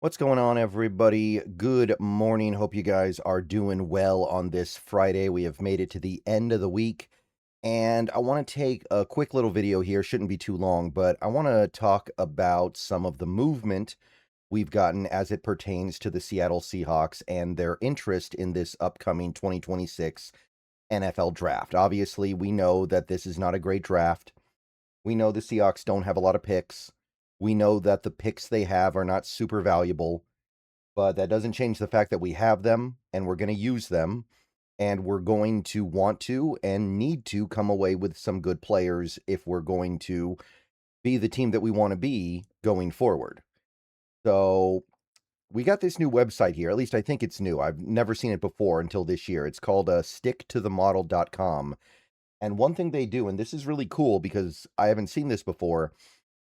What's going on, everybody? Good morning. Hope you guys are doing well on this Friday. We have made it to the end of the week, and I want to take a quick little video here. Shouldn't be too long, but I want to talk about some of the movement we've gotten as it pertains to the Seattle Seahawks and their interest in this upcoming 2026 NFL draft. Obviously, we know that this is not a great draft. We know the Seahawks don't have a lot of picks. We know that the picks they have are not super valuable, but that doesn't change the fact that we have them and we're going to use them, and we're going to want to and need to come away with some good players if we're going to be the team that we want to be going forward. So we got this new website here. At least I think it's new. I've never seen it before until this year. It's called sticktothemodel.com. And one thing they do, and this is really cool because I haven't seen this before,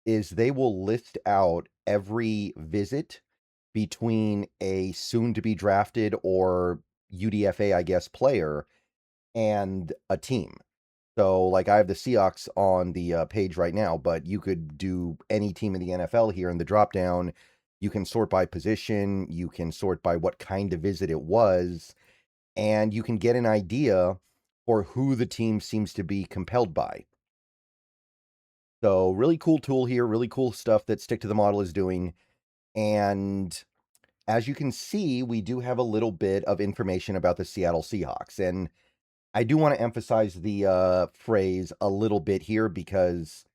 is they will list out every visit between a soon-to-be drafted or UDFA, I guess, player and a team. So, like, I have the Seahawks on the page right now, but you could do any team in the NFL here in the drop-down. You can sort by position, you can sort by what kind of visit it was, and you can get an idea for who the team seems to be compelled by. So, really cool tool here, really cool stuff that Stick to the Model is doing. And as you can see, we do have a little bit of information about the Seattle Seahawks. And I do want to emphasize the phrase a little bit here because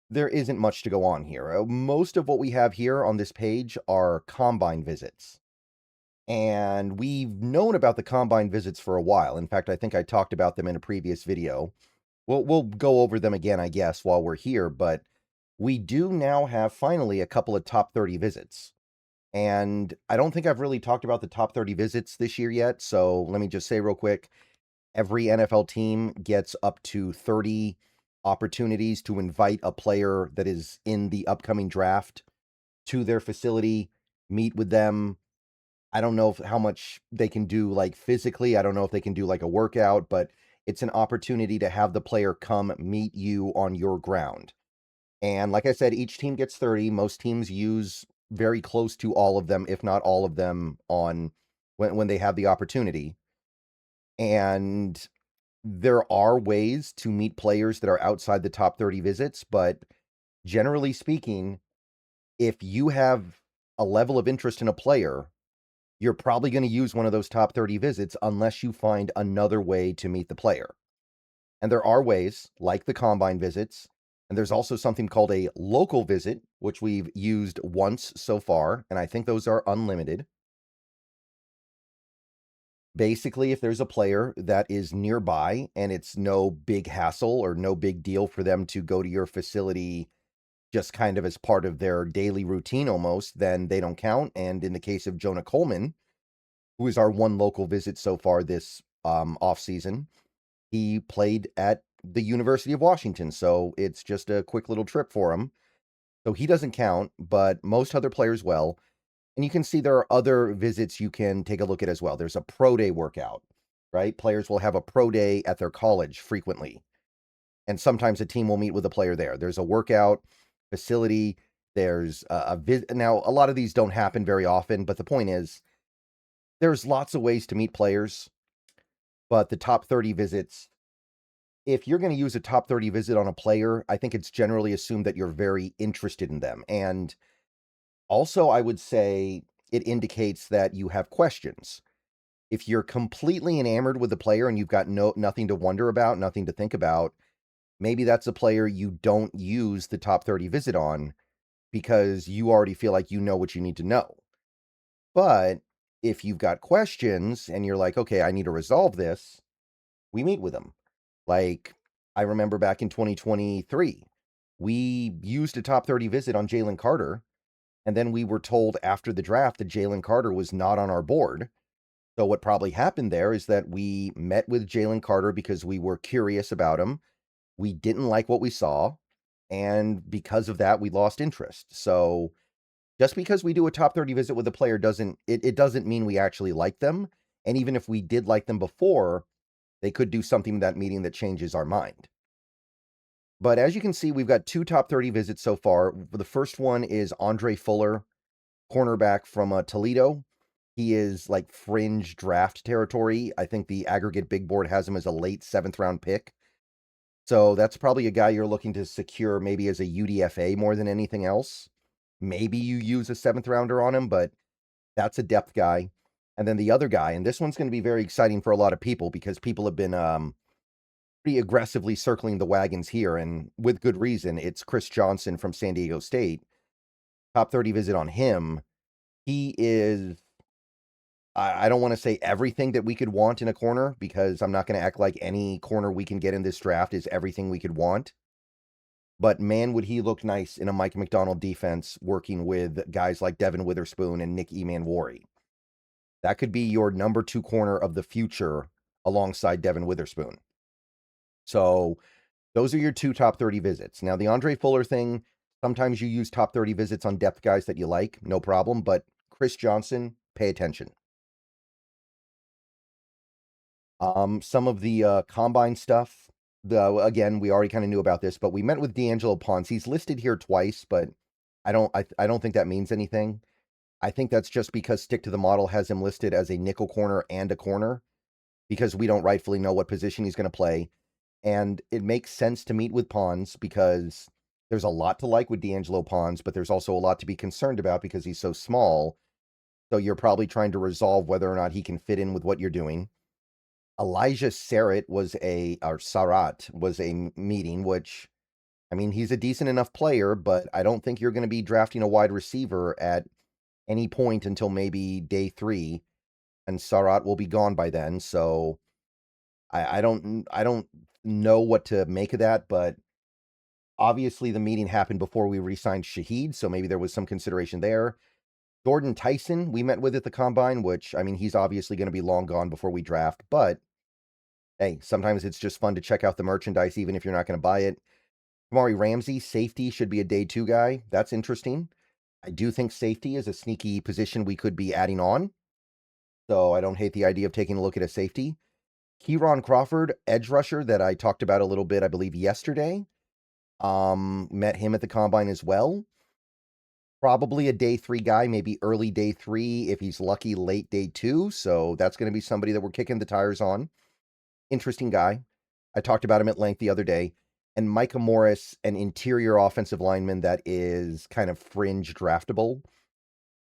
there isn't much to go on here. Most of what we have here on this page are combine visits. And we've known about the combine visits for a while. In fact, I think I talked about them in a previous video. We'll go over them again, I guess, while we're here, but we do now have finally a couple of top 30 visits. And I don't think I've really talked about the top 30 visits this year yet, so let me just say real quick, every NFL team gets up to 30 opportunities to invite a player that is in the upcoming draft to their facility, meet with them. I don't know how much they can do, like, physically. I don't know if they can do, like, a workout, but it's an opportunity to have the player come meet you on your ground. And like I said, each team gets 30. Most teams use very close to all of them, if not all of them, on when they have the opportunity. And there are ways to meet players that are outside the top 30 visits, but generally speaking, if you have a level of interest in a player, you're probably going to use one of those top 30 visits unless you find another way to meet the player. And there are ways, like the combine visits, and there's also something called a local visit, which we've used once so far, and I think those are unlimited. Basically, if there's a player that is nearby and it's no big hassle or no big deal for them to go to your facility just kind of as part of their daily routine almost, then they don't count. And in the case of Jonah Coleman, who is our one local visit so far this off season, he played at the University of Washington, so it's just a quick little trip for him. So he doesn't count, but most other players will. And you can see there are other visits you can take a look at as well. There's a pro day workout, right? Players will have a pro day at their college frequently. And sometimes a team will meet with a player there. There's a workout facility. There's a visit. Now, a lot of these don't happen very often, but the point is there's lots of ways to meet players, but the top 30 visits, if you're going to use a top 30 visit on a player, I think it's generally assumed that you're very interested in them. And also, I would say it indicates that you have questions. If you're completely enamored with the player and you've got nothing to wonder about, nothing to think about, maybe that's a player you don't use the top 30 visit on because you already feel like you know what you need to know. But if you've got questions and you're like, okay, I need to resolve this, we meet with them. Like, I remember back in 2023, we used a top 30 visit on Jalen Carter, and then we were told after the draft that Jalen Carter was not on our board. So what probably happened there is that we met with Jalen Carter because we were curious about him. We didn't like what we saw, and because of that, we lost interest. So just because we do a top 30 visit with a player it doesn't mean we actually like them. And even if we did like them before, they could do something in that meeting that changes our mind. But as you can see, we've got two top 30 visits so far. The first one is Andre Fuller. cornerback from Toledo. He is like fringe draft territory. I think the aggregate big board has him as a late 7th round pick. So that's probably a guy you're looking to secure maybe as a UDFA more than anything else. Maybe you use a 7th rounder on him, but that's a depth guy. And then the other guy, and this one's going to be very exciting for a lot of people because people have been pretty aggressively circling the wagons here, and with good reason. It's Chris Johnson from San Diego State. Top 30 visit on him. He is, I don't want to say everything that we could want in a corner, because I'm not going to act like any corner we can get in this draft is everything we could want. But man, would he look nice in a Mike McDonald defense working with guys like Devin Witherspoon and Nick Emanwari. That could be your number 2 corner of the future alongside Devin Witherspoon. So those are your 2 top 30 visits. Now, the Andre Fuller thing, sometimes you use top 30 visits on depth guys that you like, no problem. But Chris Johnson, pay attention. Some of the combine stuff, again, we already kind of knew about this, but we met with D'Angelo Ponce. He's listed here twice, but I don't think that means anything. I think that's just because Stick to the Model has him listed as a nickel corner and a corner, because we don't rightfully know what position he's going to play. And it makes sense to meet with Ponce because there's a lot to like with D'Angelo Ponce, but there's also a lot to be concerned about because he's so small. So you're probably trying to resolve whether or not he can fit in with what you're doing. Elijah Sarat was a meeting, which, I mean, he's a decent enough player, but I don't think you're going to be drafting a wide receiver at any point until maybe day 3, and Sarat will be gone by then. So I don't know what to make of that, but obviously the meeting happened before we re-signed Shaheed, so maybe there was some consideration there. Jordan Tyson, we met with at the Combine, which, I mean, he's obviously going to be long gone before we draft, but hey, sometimes it's just fun to check out the merchandise, even if you're not going to buy it. Kamari Ramsey, safety, should be a day 2 guy. That's interesting. I do think safety is a sneaky position we could be adding on, so I don't hate the idea of taking a look at a safety. Kieron Crawford, edge rusher, that I talked about a little bit, I believe, yesterday. Met him at the Combine as well. Probably a day 3 guy, maybe early day 3, if he's lucky, late day 2. So that's going to be somebody that we're kicking the tires on. Interesting guy. I talked about him at length the other day. And Micah Morris, an interior offensive lineman that is kind of fringe draftable.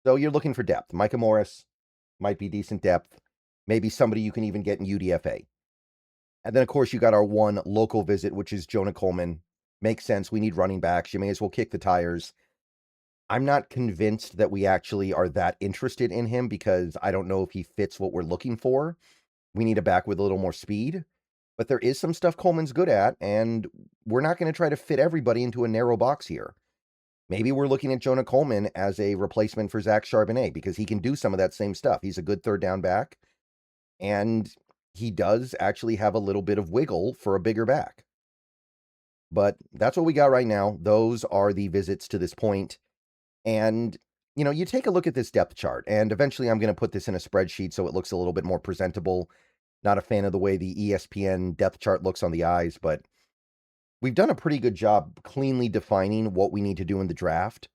So you're looking for depth. Micah Morris might be decent depth. Maybe somebody you can even get in UDFA. And then, of course, you got our one local visit, which is Jonah Coleman. Makes sense. We need running backs. You may as well kick the tires. I'm not convinced that we actually are that interested in him because I don't know if he fits what we're looking for. We need a back with a little more speed. But there is some stuff Coleman's good at, and we're not going to try to fit everybody into a narrow box here. Maybe we're looking at Jonah Coleman as a replacement for Zach Charbonnet because he can do some of that same stuff. He's a good 3rd down back, and he does actually have a little bit of wiggle for a bigger back. But that's what we got right now. Those are the visits to this point. And, you know, you take a look at this depth chart, and eventually I'm going to put this in a spreadsheet so it looks a little bit more presentable. Not a fan of the way the ESPN depth chart looks on the eyes, but we've done a pretty good job cleanly defining what we need to do in the draft.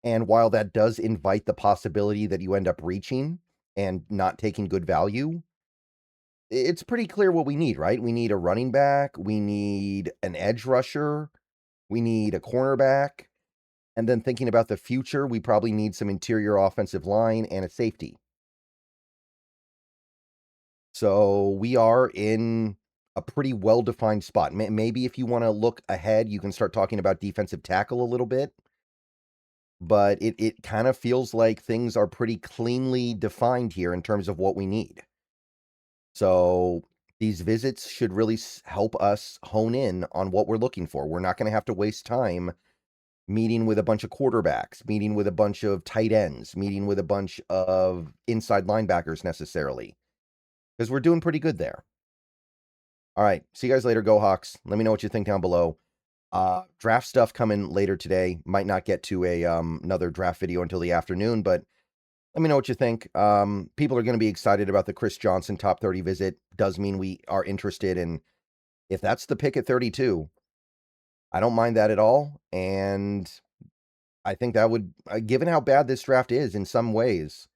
And while that does invite the possibility that you end up reaching and not taking good value, it's pretty clear what we need, right? We need a running back, we need an edge rusher, we need a cornerback, and then thinking about the future, we probably need some interior offensive line and a safety. So we are in a pretty well-defined spot. Maybe if you want to look ahead, you can start talking about defensive tackle a little bit. But it kind of feels like things are pretty cleanly defined here in terms of what we need. So these visits should really help us hone in on what we're looking for. We're not going to have to waste time meeting with a bunch of quarterbacks, meeting with a bunch of tight ends, meeting with a bunch of inside linebackers necessarily, because we're doing pretty good there. All right. See you guys later. Go Hawks. Let me know what you think down below. Draft stuff coming later today. Might not get to a another draft video until the afternoon, but let me know what you think. People are going to be excited about the Chris Johnson top 30 visit. Does mean we are interested in, if that's the pick at 32, I don't mind that at all. And I think that would, given how bad this draft is in some ways,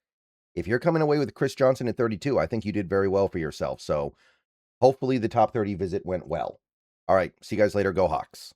if you're coming away with Chris Johnson at 32, I think you did very well for yourself. So hopefully the top 30 visit went well. All right. See you guys later. Go Hawks.